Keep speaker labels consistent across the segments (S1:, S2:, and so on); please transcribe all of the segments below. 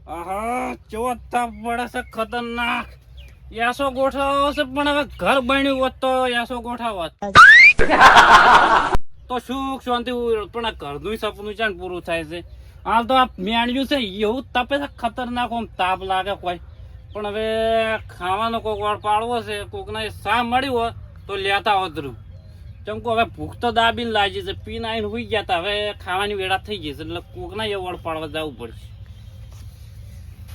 S1: આહા ચોથા પડે છે ખતરનાક. યાસો ગોઠાવો છે પણ હવે ઘર બન્યું હોત તો યાસો ગોઠાવો તો સુખ શાંતિ પણ આ ઘરનું સપનું છે ને પૂરું થાય છે. હાલ તો આ મેણ્યું છે એવું તપે છે ખતરનાક, આમ તાપ લાગે કોઈ. પણ હવે ખાવાનો કોક વાર પાડવો છે, કોકને સા મળ્યું હોય તો લેતા હોતરું. ચમકો હવે ભૂખ તો દાબીને લાગી છે, પીને આવીને હોઈ ગયા હતા. હવે ખાવાની વેળા થઈ ગઈ છે એટલે કોકના એ વળ પાડવા જવું પડશે.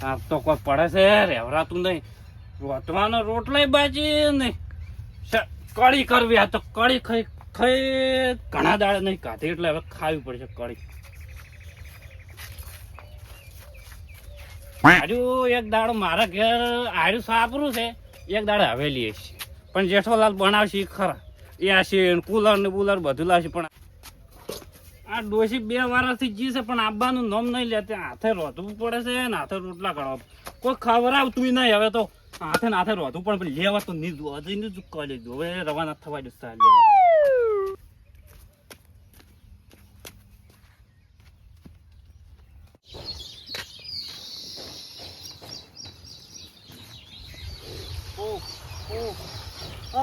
S1: તાપ તો કોઈ પડે છે, રેવરાતું નહીં. રોટવાનો રોટલો બાજી નહીં, કળી કરવી. આ તો કળી ખાઈ ખાઈ ઘણા દાડે નહીં ખાધી એટલે હવે ખાવી પડશે કળી. આજુ એક દાડો મારા ઘેર આર્યું સાપરું છે, એક દાડે હવેલી છે. પણ જેઠોલાલ બનાવશે ખરા, એ હશે કુલર ને બુલર બધું લાવશે. પણ આ ડોસી 2 વારથી જી છે પણ આબાનું નામ નહીં લેતી. હાથે રોધવું પડે છે ને હાથે રોટલા કરવા. કોઈ ખબર આવતું નહીં. હવે તો હાથે ને હાથે રોધવું પણ લેવા તો નહીં જોવા જઈને જ કરી લીધું. હવે રવાના થવા દે લેવા.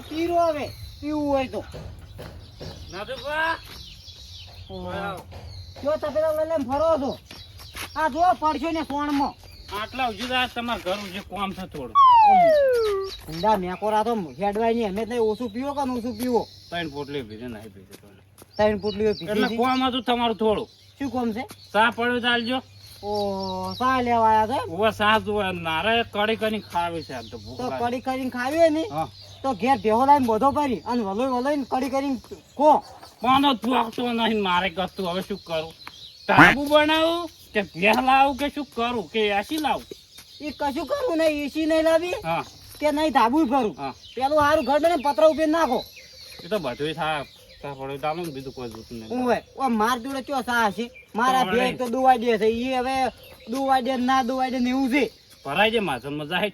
S2: પીરો હવે પીવું હોય તો જો તપેલા લઈને ફરો છો. આ જો પડશો ને સોણમાં
S1: આટલા ઉજી તમારા ઘર જે કામ છે થોડું
S2: ઊંડા મેકોરા તો હેડવાય નહીં. અમે નહીં ઓછું પીવો કે ઓછું પીવો.
S1: 3 પોટલી પીધે નહીં પીધે
S2: 3 પોટલીઓ
S1: એટલે
S2: પીધી.
S1: કોમ હતું તમારું થોડું.
S2: શું કોમ છે?
S1: ચા પડ્યું ચાલજો.
S2: ઓ સા લેવા આવ્યા
S1: ઓવા સાસ જોવા નારે કડી કરીને ખાવી છે આમ તો
S2: તો
S1: ભૂખ
S2: તો
S1: લાગે.
S2: કડી કરીને ખાવી ને
S1: હા
S2: તો ઘેર ભેહો લાવીને બધો કરી અને વલોઈ કડી કરીને કો
S1: પણ થોકતો નહીં મારે કરતું. હવે શું કરું? ટાબુ બનાવું કે ભેહ લાવું કે શું કરું કે એસી લાવું?
S2: એ કશું કરવું નહીં. એસી નહીં લાવી
S1: હા
S2: કે નહીં ધાબુ કરું.
S1: હા
S2: પેલું સારું ઘર બને પતરા ઉપર નાખો.
S1: એ તો બધું થાય. ચા પડ્યું ચાલો ને બીજું કોઈ જોતું નહીં.
S2: ઓવે ઓ માર જોડે ચો સા છે. મારા ભેગ તો દુવાઈ દે છે. એ હવે દુવાઈ દે ના દુવાઈ દે ને એવું છે.
S1: ભરાઈ જાય માથે મજા હે.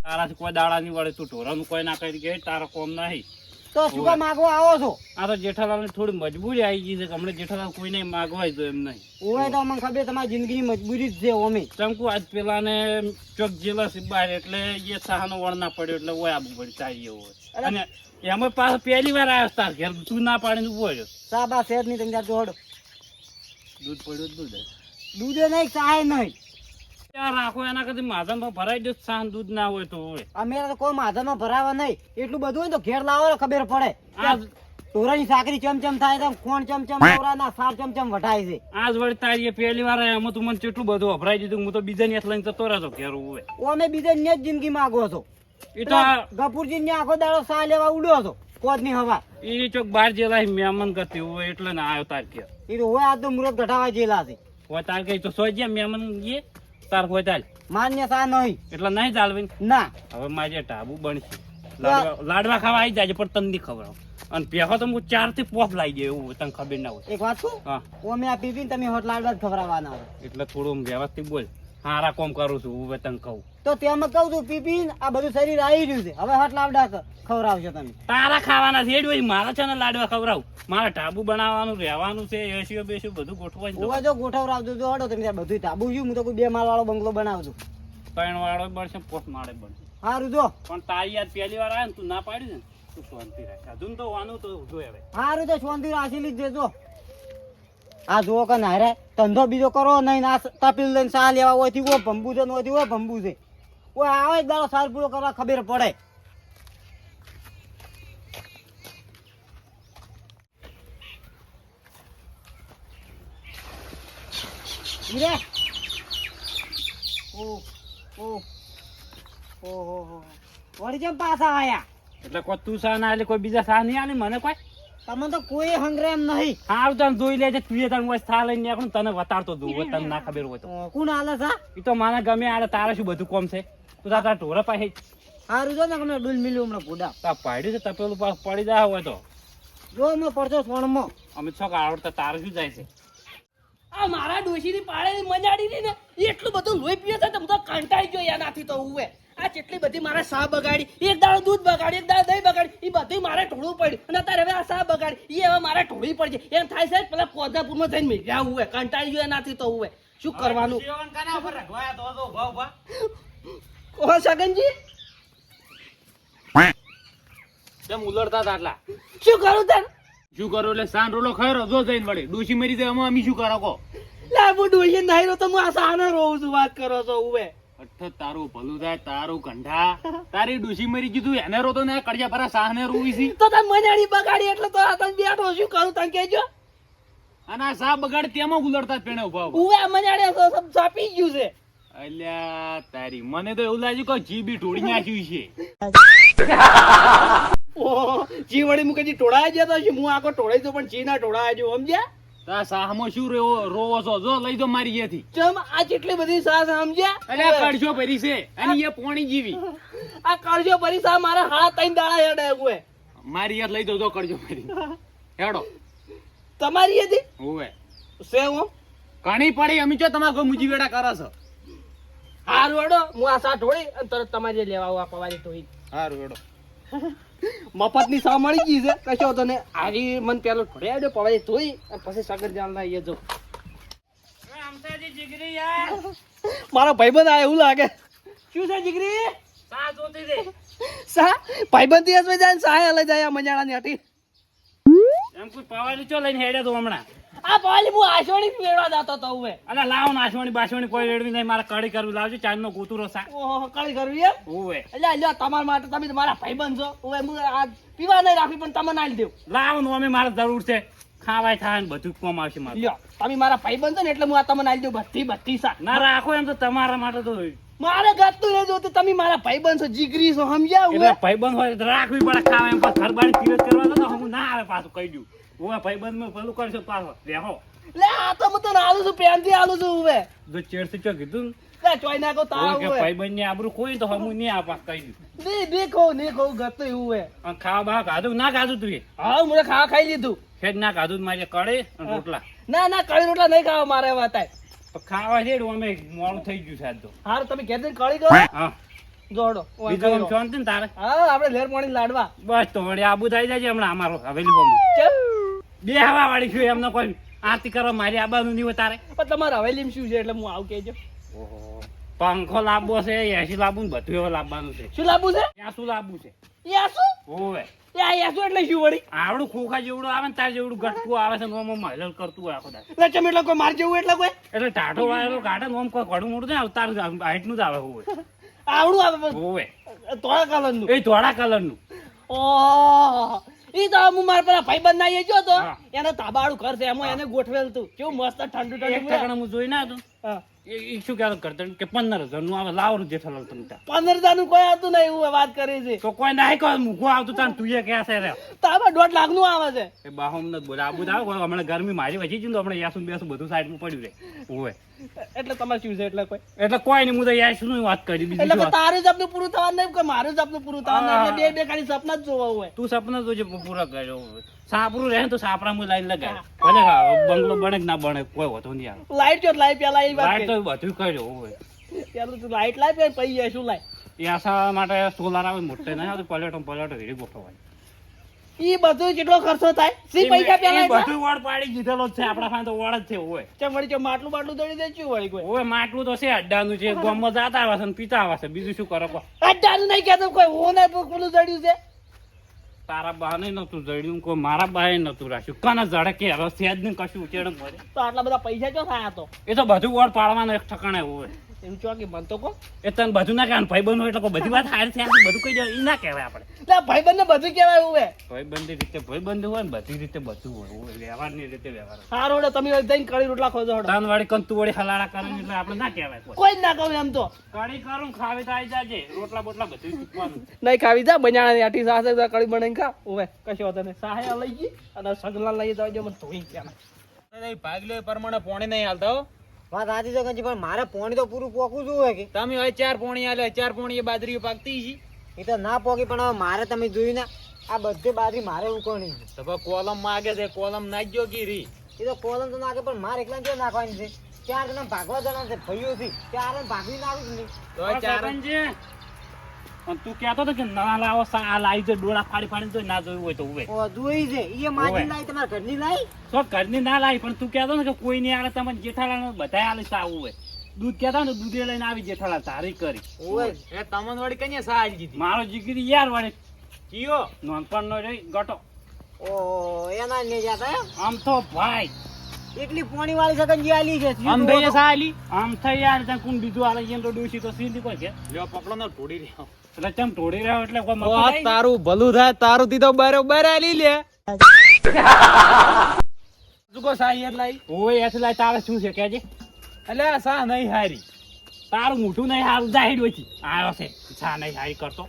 S1: તારાથી કોઈ દાડા નહીં વળે. તું ઢોરાનું કોઈ ના કરી કે તારા કોમ નહીં.
S2: તો શું કામ માગવા આવો છો?
S1: આ તો જેઠાલાલ થોડી મજબૂરી આવી ગઈ છે કે હમણાં જેઠાલાલ કોઈ નહીં માગવાય તો એમ નહીં.
S2: ઓવે તો મને ખબર તમારી જિંદગીની મજબૂરી જ છે. ઓમે
S1: ચમકુ આજ પેલાને ચોક જેલા છે બહાર એટલે એ સાહાનો વળ ના પડ્યો એટલે ઓય આબુ પડી ચાઈ એવો હોય. અને એમાં પાછો પહેલી વાર આવ્યો તાર ઘેર તું ના પાડીને ઉભો રહ્યો.
S2: સાબા શેર ની તમે જોડો
S1: દૂધ પડ્યું દૂધ
S2: દૂધે નહીં ચાય નહીં.
S1: ત્યાં રાખો એના કરતી માધનમાં ભરાઈ દો. સાહન દૂધ ના હોય તો હોય.
S2: અમે તો કોઈ માધરમાં ભરાવા નહીં. એટલું બધું હોય ને તો ઘેર લાવો ને ખબર પડે.
S1: આજ
S2: ઢોરાની સાકરી ચમચમ થાય તો ખોણ ચમચમ ઢોરાના સાર ચમચમ વઢાય છે.
S1: આજ વળી તારી પહેલી વાર આવ્યા એમાં તું મને કેટલું બધું વપરાઈ દીધું. હું તો બીજાની હાથ લઈને જતો રહેતો ઘેર હોય.
S2: અમે બીજા ને જ જિંદગી માંગો છો.
S1: એ તો
S2: ગફુરજી ને આખો દાડો સા લેવા ઉડ્યો હતો કોદની હવા.
S1: એ ચોક બહાર જેલા મહેમાન કરતી હોય એટલે ને આવ્યો તાર ઘેર.
S2: એ તો હોય આ તો મુરત ઘટાવા જેલા છે.
S1: હોય તાર કઈ તો સોય ગયા મહેમાન ગયે તાર હોય ચાલ
S2: માન્ય સા નહીં
S1: એટલે નહીં ચાલવી.
S2: ના
S1: હવે મારે ઢાબુ બનશે. લાડવા ખાવા આવી જાય પણ તને નહીં ખબર. અને પેહો તો હું 4 થી 5 લાવી જાય એવું તને ખબર ના હોય.
S2: એક વાત કહું
S1: હા
S2: અમે આ પીપી તમે હોટ લાડવા જ ખવડાવવાના હોય.
S1: એટલે થોડું વ્યવસ્થિત બોલ. હારા કોમ કરું છું હું તને કહું.
S2: તો તેમાં કહું છું પીપી આ બધું શરીર આવી રહ્યું છે. હવે હોટ લાડવા ખવડાવશો તમે.
S1: તારા ખાવાના છે એટલે મારા છે ને લાડવા ખવડાવું. મારે ઢાબુ બનાવવાનું રહેવાનું છે. એસીઓ બેસીઓ બધું ગોઠવાય.
S2: ઓવા જો ગોઠવરાવજો જો હડો તમે ત્યાં બધું ધાબુ છું. હું તો કોઈ 2 માળ વાળો બંગલો બનાવજો.
S1: 3 વાળો બનશે 5 માળે બનશે.
S2: સારું જો
S1: પણ તારી યાદ પહેલી વાર આવે ને તું ના પાડી ને તું શાંતિ રાખ. હજુ તો વાનું તો જોઈ હવે.
S2: સારું તો શાંતિ રાખી લીધે જો આ જુઓ કે ના રે ધંધો બીજો કરો નહીં. ના તપીલ લઈને સા લેવા હોય થી ભંબુ છે હોય ભંબુ છે. કોઈ આવે જ દાડો સાર પૂરો કરવા ખબર પડે. વળી કેમ પાછા આયા?
S1: એટલે કોઈ તું સા ના આલે કોઈ બીજા સા નહીં આલે મને કોઈ.
S2: તમે તો કોઈ હંગરે એમ નહીં.
S1: હારું તને જોઈ લેજે. તું એ તને સા લઈને નીકળું તને વતાડતો દઉં. તને ના ખબર હોય તો
S2: કોણ હાલે સા?
S1: એ તો મને ગમે આલે. તારે શું બધું કોમ છે? તું તારા ઢોરા પાસે
S2: સારું જો ને તમને ડુલ મિલ્યું હમણાં પૂડા
S1: તા પાડ્યું છે તપેલું પાસ પડી જાય હોય તો
S2: જો અમે પડતો સોણમાં.
S1: અમે છોક આવડતા તારે શું જાય છે?
S3: આ મારા ડોશીની પાડે મજાડી ને એટલું બધું લોહી પીએ છે તો કંટાળી ગયો યાનાથી તો હું આ કેટલી બધી મારે સા બગાડી. એક દાડો દૂધ બગાડી, એક દાડો દહીં બગાડી. એ બધું મારે ઢોળવું પડ્યું. અને અત્યારે હવે આ સા બગાડી એ હવે મારે ઢોળવી પડશે. એમ થાય છે પેલા કોદાપુરમાં જઈને મેળ્યા હું કંટાળી ગયો એનાથી તો હું શું કરવાનું
S1: સેવન કાના ઉપર રખવાયા તો ઉભા ઉભા
S3: ઓ સગનજી
S4: તેમ ઉલડતા હતા આટલા
S3: શું કરું તને
S4: શું કરો એટલે સાન રોલો ખરો જો જઈને વળી ડોશી મરી જાય અમે શું કરો કો
S3: લા હું ડોહી નહીં રહો તો હું આ સાને રોઉં છું વાત કરો છો ઉવે
S4: અઠ તારું ભલું થાય તારું કંઠા તારી ડોશી મરી ગયું એને રોતો ને કડિયા ભરા સાહને રોવી છી
S3: તો તને મજાડી બગાડી એટલે તો આ તને બેઠો શું કરું તને કહેજો
S4: અને આ સાહ બગાડ તેમાં ઉલડતા જ પેણે ઉભા ઉભા
S3: ઉવે મજાડી તો સબ ચાપી ગયું છે
S4: અલ્યા તારી મને તો એવું લાગ્યું કે જીબી ઢોળી નાખ્યું છે
S3: ઓહો જી વળી મુકે જી ટોળાય જતો છે હું આખો ટોળાઈ તો પણ જી ના ટોળાય જો સમજ્યા
S4: તા સાહમાં શું રોવો છો જો લઈ જો મારી એથી
S3: ચમ આ કેટલી બધી સાસ સમજ્યા
S4: અલ્યા કડશો ભરી છે અને એ પોણી જીવી
S3: આ કરજો ભરી સા મારા હાડા ત્રણ દાડા હેડે ઉવે
S4: મારી યાદ લઈ જો કડજો ભરી હેડો
S3: તમારી હતી
S4: હોવે
S3: સે હું
S4: ઘણી પડી અમે ચો તમારે કોઈ મુજી વેડા કરો છો
S3: હારું હેડો હું આ સા ઢોળી અને તરત તમારે લેવા આવું આ પવારી ઢોળી
S4: સારું હેડો
S3: મફતની સા મળી ગઈ છે કશો તને આજી મન પેલો ઢોળ્યા દે પવારી ધોઈ અને પછી સાગર જાલ ના એ જો
S1: આમતાજી જીગરી યાર
S3: મારો ભાઈબંધ આ એવું લાગે શું છે જીગરી
S1: સા જોતી દે
S3: સા ભાઈબંધ દિવસ માં જાય સા લઈ જાય આ મજાડા ની હટી
S1: એમ કોઈ પવાલી ચો લઈને હેડે તો હમણાં
S3: આ પવાલી હું આશોણી મેળવા જતો તો હવે
S1: અલા લાવો નાશવાણી બાશવાણી કોઈ રેડવી નહીં મારે કડી કરવી લાવજો ચાંદનો કૂતરો સા
S3: ઓહો કળી કરવી એમ
S1: હોવે
S3: એટલે લ્યો તમારા માટે તમે તો મારા ભાઈબંધ છો હવે હું આ પીવા નહીં રાખી પણ તમે નાલી દેવ
S1: લાવો નો અમે મારે જરૂર છે ખાવાય થાય ને બધું કોમ આવશે મારે
S3: લ્યો તમે મારા ભાઈબંધ છો ને એટલે હું આ તમને નાલી દઉં બધી સા
S1: ના રાખો એમ તો તમારા માટે તો
S3: મારે ગતું નહીં જોતું તમે મારા ભાઈબંધ છો જીગરી છો સમજ્યા
S1: એટલે
S3: હું
S1: ભાઈબંધ હોય તો રાખવી પડે ખાવા એમ પાછું ઘરબારી તીરથ કરવા તો હું ના આવે પાછું કહી દઉં હું ભાઈબંધ માં પેલું કરશો પાછો લેહો
S3: લે આ તો હું તને આલું છું પ્રેમથી આલું છું હવે
S1: જો ચેડથી ચો કીધું
S3: લે ચોઈ નાખો તાવ
S1: કે
S3: હવે
S1: ભાઈબંધ ની આબરૂ કોઈ તો હમું નહીં આપા કહી દઉં
S3: ની ખો ગતું એવું હે
S1: અને ખાવા બા ખાધું ના ખાધું તું
S3: હા મને ખાવા ખાઈ લીધું
S1: ફેર ના ખાધું મારે કડે અને રોટલા
S3: ના ના કળી રોટલા નહીં ખાવા મારે હવે તાય
S1: તો ખાવા છેડું અમે મોડું થઈ ગયું છે આજ તો
S3: હારું તમે ઘેર જઈને કળી કરો
S1: હા
S3: જોડો
S1: બીજું આમ શાંતિ ને તારે
S3: હા આપણે લેર પાણી લાડવા
S1: બસ તો વળી આબુ થઈ જાય છે હમણાં અમારો હવેલી બમું
S3: ચલ
S1: બે હવા વાળી છું એમને કોઈ આરતી કરવા મારી આબાનું નહીં હોય તારે
S3: પણ તમારે હવેલીમાં શું છે એટલે હું આવું કહેજો
S1: પંખો લાવવો છે એસી લાવવું ને બધું હવે લાવવાનું છે
S3: શું લાવવું છે
S1: ત્યાં શું લાવવું છે
S3: યાસુ
S1: હોવે
S3: યાસુ એટલે શું વળી
S1: આવડું ખોખા જેવડું આવે ને તાર જેવડું ગટકું આવે છે નોમ મહેલ કરતું હોય આખો દાડો.
S3: એટલે ચમ એટલે કોઈ માર જેવું એટલે કોઈ
S1: એટલે ટાઢો વાળેલો ગાઢે નોમ કોઈ ઘડું મોટું નહીં તાર હાઈટ નું જ આવે હોવે
S3: આવડું આવે
S1: હોવે
S3: ધોળા કલરનું
S1: એ ધોળા કલર નું
S3: ઓહ ઈ તો હું મારા પેલા ભાઈબંધ ના ગયો તો
S1: હા.
S3: એને તાબાળું ઘર છે એમાં એને ગોઠવેલ તું કેવું મસ્ત ઠંડુ
S1: એક
S3: ઠંડુ
S1: ઠેકાણે હું જોઈ ના હતું
S3: હા.
S1: એ શું કહેતો કરતો કે 15,000 નું આવે લાવો જેઠાલાલ તમે ત્યાં
S3: 15,000 નું કોઈ આવતું નહીં એવું વાત કરી છે
S1: તો કોઈ ના કહો મૂકવા આવતું તાન તું એ ક્યાં છે રે
S3: તાબા 1.5 લાખ નું આવે છે
S1: એ બાહોમ નથી બોલે આબુ આવે હમણાં ગરમી મારી વધી ગયું તો હમણાં યાસું બેસું બધું સાઈડમાં પડ્યું રે હોવે
S3: એટલે તમારે શું છે એટલે કોઈ
S1: એટલે કોઈ નહીં હું તો યાસું ની વાત કરી બીજું
S3: એટલે
S1: શું વાત?
S3: તારું સપનું પૂરું થવાનું નહીં કે મારું સપનું પૂરું થવાનું નહીં. એટલે બે ખાલી સપના જ જોવા હોય
S1: તું સપના જોજે પૂરા કર્યો સાપરું રહે ને તો સાપરા માં લાઈન લગાય ભલે બંગલો બને કે ના બને કોઈ હોતો નહીં આવે
S3: લાઈટ જો લાઈ પેલા એ વાત
S1: લાઈટ તો બધું કર્યો હોવે
S3: પેલું તું લાઈટ લાઈ પે પૈ શું લાઈ
S1: એ આશા માટે સોલાર આવે મોટે નહીં આવતું પલેટો વીડી ગોઠવાય
S3: ઈ બધું કેટલો ખર્ચો થાય સી પૈસા પેલા
S1: એ
S3: એટલા?
S1: બધું વડ પાડી દીધેલો જ છે આપણા પાસે તો વડ જ છે હોય
S3: ચમ વળી ચમ માટલું બાટલું દળી દે શું વળી કોઈ
S1: ઓય માટલું તો છે અડ્ડાનું છે ગામમાં જાતા આવે છે ને પીતા આવે છે બીજું શું કરો કો
S3: અડ્ડાનું નહીં કહેતો કોઈ હું ને પેલું દળ્યું છે
S1: તારા બાને નતું જડ્યું કોઈ મારા બાએ નતું રાખ્યું કને જડે કે રસ છે જ નહીં કશું ઉચેડ મળે
S3: તો આટલા બધા પૈસા ક્યાં થયા તો
S1: એ તો બધું વડ પાડવાનું એક ઠકાણે હોય
S3: એવું ચોકી મન તો કો
S1: એ તને બધું ના કહેવાનું ભાઈ બંધ હોય એટલે કોઈ બધી વાત હારી છે બધું કઈ જાય એ ના કહેવાય આપણે
S3: એટલે ભાઈબંધ ને બધું કહેવાય એવું હે
S1: ભાઈબંધી રીતે ભાઈબંધ હોય ને બધી રીતે બધું હોય વ્યવહારની રીતે વ્યવહાર
S3: હારો હડો તમે જઈને કળી રોટલા ખોજો હડો
S1: તાન વાળી કંતુ વાળી હલાડા કરે એટલે આપણે ના કહેવાય કોઈ
S3: કોઈ જ ના કહું એમ તો
S1: કઢી કરું ને ખાવી તો આવી જાજે રોટલા બોટલા બધું શીખવાનું
S3: નહીં ખાવી જા બજાણા ની આટી સાથે કળી બનાવીને ખા ઓવે કશો વાંધો નહીં સાહે લઈ ગઈ અને સગલા લઈ જાવજો મને ધોઈ ગયા
S4: ભાગ લે પ્રમાણે પોણી નહીં હાલતા હો
S2: વાત સાચી છે કંજી, પણ મારે પોણી તો પૂરું પોકવું જોઈએ કે
S4: તમે હવે 4 પોણી આલે 4 પોણી એ બાજરી પાકતી છે
S2: એ તો ના પોકી પણ હવે મારે તમે જોયું ને આ બધી બાજરી મારે ઉકોણી છે.
S4: તો ભાઈ કોલમ માગે છે કોલમ નાખજો કે રી
S2: એ તો કોલમ તો નાખે પણ મારે એકલા જો નાખવાની છે. 4 જણા ભાગવા જણા છે ભાઈઓ થી 4 ભાગવી નાખું જ નહીં.
S4: તો 4
S1: અને તું કહેતો હતો કે ના લાવો આ લાવી જો ડોળા ફાડી ફાડીને તો ના જોયું હોય તો ઉભે
S2: ઓ દોઈ છે એ માજી
S1: ઓવે.
S2: લાઈ તમારા ઘરની લાઈ
S1: તો ઘરની ના લાવી પણ તું કહેતો ને કે કોઈ નહીં આવે તમને જેઠાલાલ બધા આલે સાવું હોય દૂધ કહેતા ને દૂધે લઈને આવી જેઠાલાલ તારી કરી
S2: ઓય
S4: એ તમન વળી કઈ સા આલી દીધી
S1: મારો જીગરી યાર વળે
S4: કીયો
S1: નોનપણનો રહી ગટો
S2: ઓ એના ને જાતા એમ?
S1: આમ તો ભાઈ
S2: એટલી પોણી વાળી સગન જે આલી છે
S4: આમ થઈ સા આલી
S1: આમ થઈ યાર ત્યાં કોણ બીજું આલે એમ તો ડોસી તો સીધી કોઈ કે
S4: લ્યો પકડો ને ઢોડી રહ્યો
S1: એટલે ચમ ઢોળી રહ્યો એટલે કોઈ મફત
S4: ઓ
S1: નહીં.
S4: તારું ભલું થાય તારું થી તો બરોબર આલી લે જુકો સા યાર લાઈ
S1: ઓય એથી લાય તારે શું છે કેજે
S4: એટલે આ સા નહીં હારી
S1: તારું મોઢું નહીં હારું જાહેર હોય છે આવ્યો છે છા નહીં હારી કરતો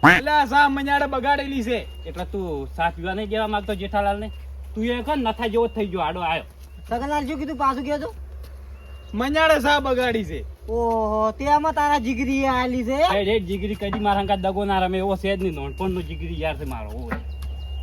S4: એટલે આ સા મજાડે બગાડેલી છે
S1: એટલે તું સા પીવા નહીં દેવા માંગતો જેઠાલાલ ને તું એ કર નથા જેવો જ થઈ ગયો આડો આવ્યો
S2: સગનલાલ શું કીધું પાછું કહેજો
S4: મજાડે સા બગાડી છે
S2: ઓહો તેમાં તારા જીગરી આલી છે
S1: એ રે જીગરી કદી મારા હંગાત દગો ના રમે એવો છે જ નહીં નોનપણનો જીગરી યાર છે મારો ઓય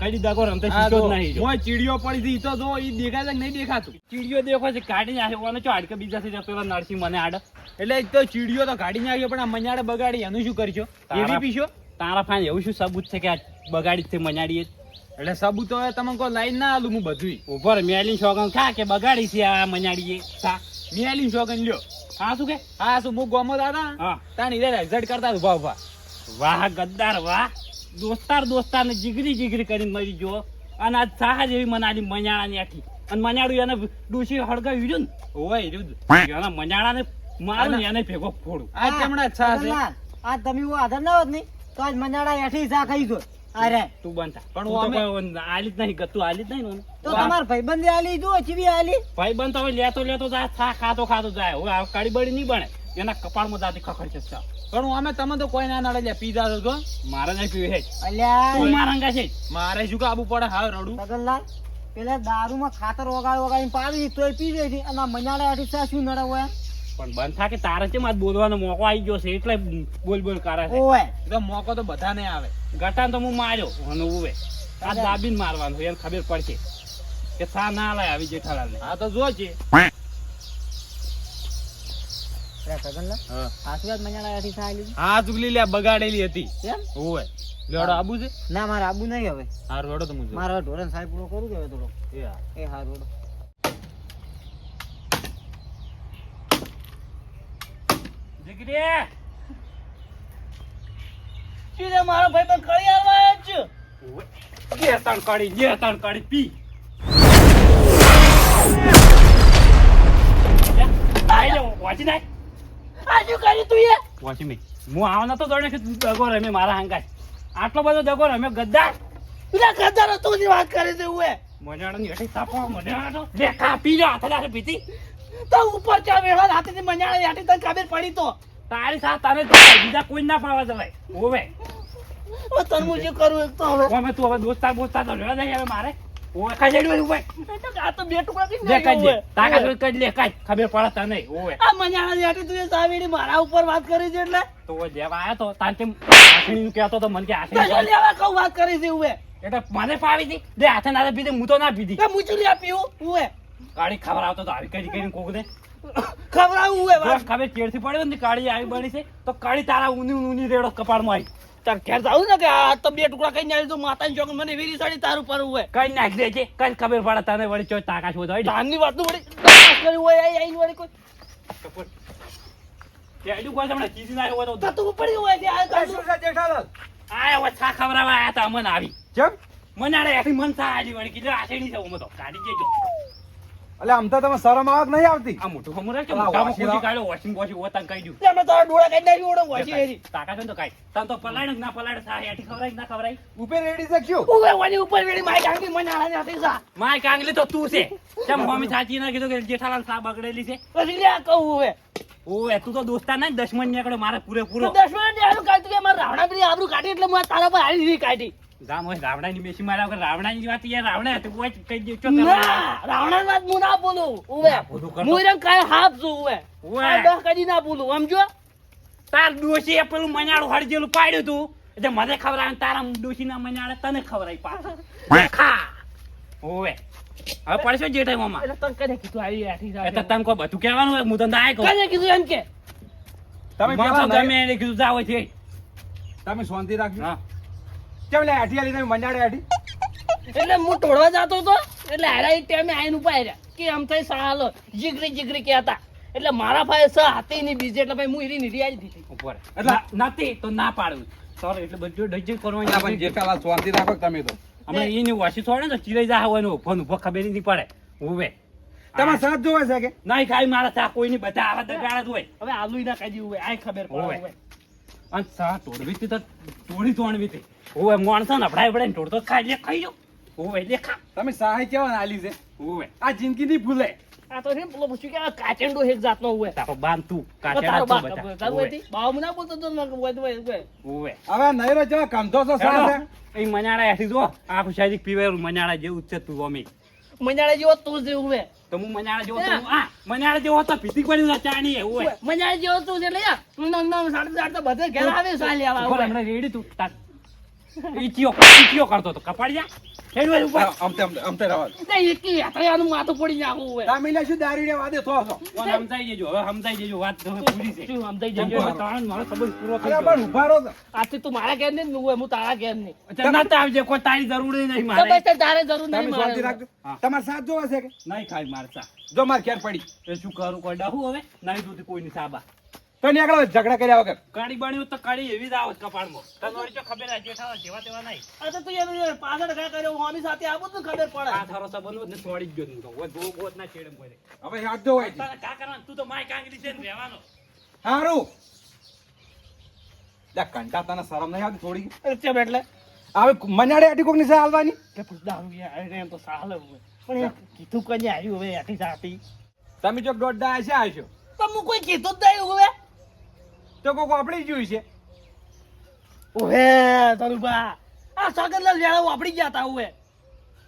S1: કદી દગો રમતે
S4: આ
S1: શીખ્યો
S4: જો
S1: જ નહીં જો
S4: મોય ચીડિયો પડી હતી ઈ તો જો ઈ દેખાય છે કે નહીં દેખાતું
S1: ચીડિયો દેખો છે કાઢી નાખ્યો અને ચો હાડકે બીજા થી પેલા નરસિંહ મને આડ
S4: એટલે એક તો ચીડિયો તો કાઢી નાખ્યો પણ આ મજાડે બગાડી એનું શું કરશો એવી પીશો
S1: તારા ફાન એવું શું સબૂત છે કે આ બગાડી જ છે મજાડીએ
S4: એટલે સબૂત હવે તમે કોઈ લાઈન ના આલું હું બધું
S1: ઉપર મેલી શોગન ખા કે બગાડી છે આ મજાડીએ સા
S4: નિયાલી શોગન લ્યો
S1: હા શું કે
S4: હા શું હું ગોમો દાદા
S1: હા
S4: તાણી રે એક્ઝેટ કરતા ઉભા ઉભા
S1: વાહ ગદ્દાર વાહ દોસ્તાર ને જીગરી કરીને મરી ગયો અને આજ સાહા જેવી મનાલી મજાળાની આખી અને મજાડું એને ડૂસી હળગાવી દીધું ને
S4: ઓય રૂદ
S1: એના મજાળાને મારું ને એને ભેગો ફોડું
S4: આ તેમણા છા છે
S2: સગનલાલ, આ તમે એવો આધાર ના હોત ને તો આજ મંજાડા હેઠી શા ખાઈ દો અરે
S1: તું બનતા
S4: પણ
S1: પણ
S4: અમે-
S1: આલી જ નહીં ગતું આલી જ નહીં ને
S2: તો તમાર ભાઈબંધે આલી જો ચીવી આલી
S1: ભાઈ બનતો હોય લેતો જાય સા ખાતો જાય હવે આ કાળી બળી નહીં બને એના કપાળમાં દાદી ખખડ છે સા.
S4: પણ અમે તમે તો કોઈ ના નડે લ્યા પીઝા તો જો
S1: મારે નહીં પીવે છે
S2: અલ્યા
S1: તું મારા હંગા છે જ.
S4: મારે શું કાબુ પડે હા રડું
S2: સગનલાલ પેલા દારૂમાં ખાતર વગાડીને પાવી તોય પી જાય છે અને આ મંજાડા હેઠી શા શું નડે હોય
S1: પણ બંધ થા કે તારે છે મારે બોલવાનો મોકો આવી ગયો છે એટલે બોલ કરે છે
S2: ઓય
S4: એટલે મોકો તો બધાને આવે
S1: ગટાન તો હું માર્યો અને ઉવે આ દાબીને મારવાનું એને ખબર પડશે કે સા ના લાય આવી જેઠાલાલ
S4: હા તો જો છે
S2: સગનલાલ
S4: હા
S2: આશીર્વાદ મંજાડા હેઠી શા આલી
S4: હા ચુગલી લ્યા બગાડેલી હતી
S2: એમ
S4: ઓય લેડો આબુ છે
S2: ના મારે આબુ નહીં હવે
S4: હા રોડો તો મુજો
S2: મારે ઢોરણ સાહેબ પૂરો કરું કે હવે થોડો
S4: એ હા.
S2: એ હા રોડો
S1: દીકરી
S3: સીધે મારો ભાઈ પણ કળી આવવા જ
S1: જે તણ કાઢી પી આઈ જાઓ, વાંચી નાખ.
S3: આ શું કર્યું તું એ
S1: વાંચી નહીં. હું આવવાનો તો જાણે કે તું દગો રમે મારા હંગાય આટલો બધો દગો રમે ગદ્દાર
S3: પેલા ગધારો તું ની વાત કરે છે હું
S1: મજાડાની હેઠી તાપો મજાડો લે ખા પી જા હાથે પીતી
S3: તો ઉપર ચા વેળા હાથેથી મંજાળા યાટી તને ખબર પડી તો
S1: તારી સાથે તારે જ જાય, બીજા કોઈ ના પાવા જવાય ઓવે
S3: હવે તને હું જે કરું એક તો હવે
S1: ઓમે તું હવે દોસ્તાર તો લેવા જાય હવે મારે ઓવે કાઈ જેડું ઓવે
S3: આ તો બે ટુકડા કરી
S1: લે કાઈ દે
S3: નાખ્યો
S1: તાકાત
S3: હવે.
S1: હોય કાઈ લે કાઈ ખબર પડે તને ઓવે
S3: આ મંજાળા યાટી તું એ સાવેડી મારા ઉપર વાત કરી છે એટલે
S1: તો ઓવે જેવા આયો તો તાન તેમ આખણીનું કહેતો તો મને કે
S3: તો જો
S1: આખણી
S3: લેવા કહું વાત કરી છે હું
S1: એટલે મને પાવી દી દે હાથે ના પીધી હું તો ના પીધી
S3: કે મૂચું લે પીવું હું
S1: કાળી ખબર આવતો તો આવી કરીને કોક દે
S3: ખબર આવું હું
S1: જો ખબર કેડથી પડ્યો ને કાળી આવી બની છે તો કાળી તારા ઊની રેડો કપાળમાં આવી
S3: તાર ઘેર જાવું ને કે આ તો બે ટુકડા કઈ નાખી તો માતાની ચોક મને વેરી સાડી તારું પર હોય
S1: કઈ નાખી દે છે કઈ ખબર પડે તને વળી ચોય તાકાત હોય તો હઈ
S3: તારની વાત નું વળી તપાસ કરી હોય આઈ વળી કોઈ
S1: કે આડું કોઈ તમને ચીજી ના હોય તો
S3: થતું પડી હોય છે આ કાઢું.
S1: આયા હવે છા ખવડાવવા આયા તા મને આવી
S5: કેમ
S1: મને આડે આખી મન થા આલી વળી કીધું આશેડી છે હું તો કાઢી દેજો
S5: એટલે આમ તો તમે શરમ આવક નહીં આવતી
S1: આ મોટું હમું રાખે
S5: અલા,
S1: મોટામાં
S5: વાસી
S1: ખોટી
S5: લાવ.
S1: કાઢ્યો વોશિંગ વોશિંગ કાઢી દઉં
S3: તમે તારા ડોળા કાઢી નાખી ઓળો વાસી હેરી
S1: તાકાત હોય ને તો કાઈ તને તો પલાડ ના પલાડ થા હેઠી ખવડાવી કે ના ખવડાવી
S5: ઉપર રેડી છે ક્યું
S3: ઉવે વાની ઉપર વેડી માઈ ડાંગી મને આળા નાથી સા
S1: માય કાંગલી તો તું છે કેમ મમ્મી સાચી ના કીધું કે જેઠાલાલ સા બગડેલી છે
S3: પછી લે આ કહું હવે
S1: ઓએ તું તો દોસ્તા ના દશમન નીકળ્યો મારે પૂરેપૂરો
S3: 10 મિનિટ આનું કાઢતું કે મારા રાવણા બધી આબરૂ કાઢી એટલે મેં તારા પર હારી દીધી કાઢી
S1: ગામ હોય રાવણાની બેસી માર્યા વગર રાવણાની વાત યાર રાવણા હતું કોઈ કઈ દે ચો
S3: ના રાવણા વાત હું ના બોલું ઉવે
S1: બધું કરતો.
S3: હું એમ કાય હાફ છું ઉવે
S1: ઉવે.
S3: આ દહ કદી ના બોલું સમજો
S1: તાર ડોશી એ પેલું મનાડું હળજેલું પાડ્યું તું એટલે મને ખવડાવે તારા ડોશીના મનાડે તને ખવડાવી પાછા ખા ઓવે હવે પડશો જે ટાઈમ માં
S3: એટલે તને કને કીધું આવી આઠી
S1: એટલે
S3: સાથે
S1: તને કોઈ બધું કહેવાનું હોય હું તને આય કહું
S3: કને કીધું એમ કે
S5: તમે
S1: મને
S5: પેલા
S1: તો ગમે એને કીધું જાવ છે
S5: તમે શાંતિ રાખજો
S1: હા
S5: કેમ લે આઠી આલી તમે મંજાડે આઠી
S3: એટલે હું તોડવા જતો હતો એટલે હારા એક ટાઈમે આઈને ઉભા રહ્યા કે આમ થઈ સાલ જીગરી જીગરી કહેતા એટલે મારા ભાઈ સ હાથી ની બીજે એટલે ભાઈ હું એની નીરી આવી દીધી
S1: ઉપર
S5: એટલે-
S1: નથી તો ના પાડવું સોરી એટલે બધું ડજે
S5: ના પણ
S1: કરવાની
S5: જેઠાલાલ શાંતિ રાખો કે તમે તો
S1: અમે એની વાસી થોડે ને તો ચીરાઈ જા હોય ને ઉભો ને ઉભો ખબર નહીં પડે ઉવે
S5: તમારે સાથ જોવે છે કે
S1: નહીં ખાઈ મારા સા કોઈ નહીં બધા આવા દગાડા જ હોય
S3: હવે આલુ ના કાઢી હોય આ ખબર પડે
S1: હોવે.
S3: હવે.
S1: અને સા તોડવી હતી તો તોડવી હતી ઓવે માણસો ને અભડાય અભડાય તોડતો જ ખાઈ લે ખાઈ લો ઓવે લે ખા
S5: તમે સહાય કેવા આલી છે
S1: ઓવે
S5: આ જિંદગી નહીં ભૂલે
S3: આ તો છે ને પેલો પૂછ્યું કે આ કાચેંડો એક જાતનો હોય
S1: તારો બાંધ તું
S3: તારો
S1: કાચેડા
S3: બા
S1: તો બધા
S3: તારું હતી બાવ ના બોલતો તો ના હોય
S1: ઓવે
S5: હવે નૈરો જેવા કામધો છો સા છે
S1: એ મનાડા હેઠી જો આ ખુશાજી પીવે મનાડા જેવું જ છે તું અમી
S3: મંજાળે જેવો તું જેવું હોય
S1: તો હું મનાડા જેવો તો આ મનાડા જેવો તો પીતી પડ્યું ચાણી એવું હોય
S3: મંજાળે જેવો તું એટલે યાર નમ સાડે સાડે બધે ઘેર આવે સાલ લેવા
S1: ઉપર
S3: આવે
S1: હમણાં રેડી તું ઈચીઓ કરતો તો કપાડ જા હેડવે ઉપર
S5: અમતે રવા
S3: નહીં એકી હતયાનું માથું પડી નાખું હોય
S5: તમે લે શું દારૂડિયા વાદે થો છો
S1: કોણ સમજાઈ જજો હવે સમજાઈ જજો વાત તો હવે પૂરી છે
S3: શું સમજાઈ જજો
S1: હવે ત્રણ મારો સંબંધ પૂરો થઈ
S5: અરે
S1: ગયો
S5: પણ ઉભા રહો તો.
S3: આથી તું મારા ઘેર નહીં હોય હું તારા ઘેર નહીં
S1: અચ્છા, ના તો આવજે કોઈ તારી જરૂર નહીં
S3: તો
S1: મારે
S3: બસ તારે જરૂર
S5: તમે
S3: નહીં
S5: શાંતિ
S3: મારે
S5: રાખજો
S1: હા.
S5: તમારે સાથ જોવે છે કે
S1: નહીં ખાઈ મારતા
S5: જો માર ખેર પડી
S1: એ શું કરું કોઈ ડાહું હવે નહીં દૂધી કોઈની સાબા
S5: તો નીકળો ઝઘડા કર્યા વગર
S1: કાળી બાણી તો કાળી એવી જ આવે કપાળમાં તને વળી તો ખબર આ જેઠા જેવા તેવા નહીં
S3: આ તો તું યાર પાછળ ઘા કર્યો હું આમી સાથે આવું તો ખબર પડે
S1: આ થારો સંબંધ ને છોડી જ ગયો તું તો ઓય ભોગ બોત ના છેડે કોઈ
S5: હવે હાથ જોવાય છે
S1: તારે કા કરવાનું તું તો માય કાંગરી છે ને રહેવાનો
S5: હારું લે કંટા તને શરમ નહીં આવતી થોડી
S3: કેમ એટલે
S5: હવે મનાડે આટી કોકની સહ હાલવાની
S3: કે પૂછ દારૂ યાર એમ તો સાલ હોય પણ એ કીધું કઈ આવ્યું હવે આથી સાથી
S5: તમે જો દોડડા આશા આવશો
S3: તો હું કોઈ કીધું જ નહીં હવે
S5: તો કોક આપણી જોઈ છે
S3: ઓહે તરુબા આ સગનલાલ વેળા વાપરી ગયા હતા ઓહે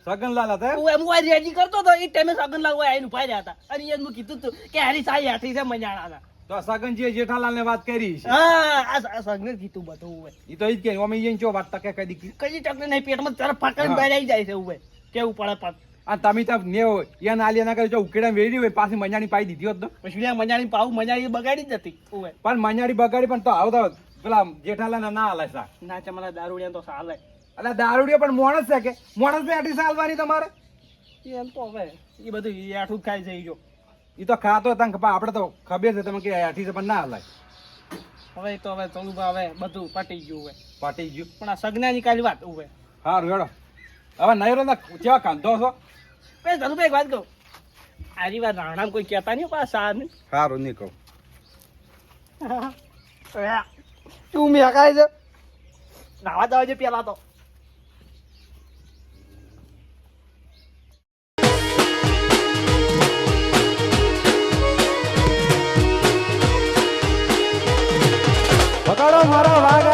S5: સગનલાલ હતા એમ?
S3: હું એમ કોઈ રેજી કરતો તો એ ટાઈમે સગનલાલ ઓય આઈને ઉભા રહ્યા હતા અને એને હું કીધું તું કે હારી સાઈ હાથી છે મજાણાના
S5: તો સગનજીએ જેઠાલાલ ને વાત કરી છે
S3: હા આ સગને કીધું બધું ઓહે
S5: ઈ તો ઈ જ કે અમે ઈ ચો વાત તકે કદી કી
S3: કઈ ટકને નહીં પેટમાં તરફ ફાકડીને બહાર આવી જાય છે ઓહે કેવું પડે પણ
S5: આ તમે તો ને યા નાલી ના કરે જો ઉકેડા વેડી હોય પાછી મજાની પાઈ દીધી હોત તો
S3: પછી આ મજાની પાવ મજાની બગાડી જ હતી ઓહે
S5: પણ મજાની બગાડી પણ તો આવતા પેલા જેઠાલાલ ના હાલે સા
S3: ના ચમલા દારૂડિયા તો સાલે
S5: એટલે દારૂડિયો પણ મોણસ છે કે મોણસ ને આટી સાલવાની તમારે
S3: એમ તો હવે એ બધું આઠું જ ખાઈ જઈ જો
S5: ઈ તો ખાતો તને ખબર આપણે તો ખબર છે તમે કે આઠી છે પણ ના હલાય
S3: હવે તો હવે તરુબા હવે બધું પટી ગયું હવે
S5: પાટી ગયું
S3: પણ આ સગનાની કાલી વાત ઓહે
S5: હારું હેડો હવે નૈરો ના કેવા કાંધો છો
S3: કઈ તરુબા એક વાત કહું આરી વાત રાણામ કોઈ કહેતા નહીં પાછા ને
S5: સારું નહીં કહું
S3: તું મેં હકાય છે નાવા જવા છે પેલા તો
S5: પકડો મારો વાઘ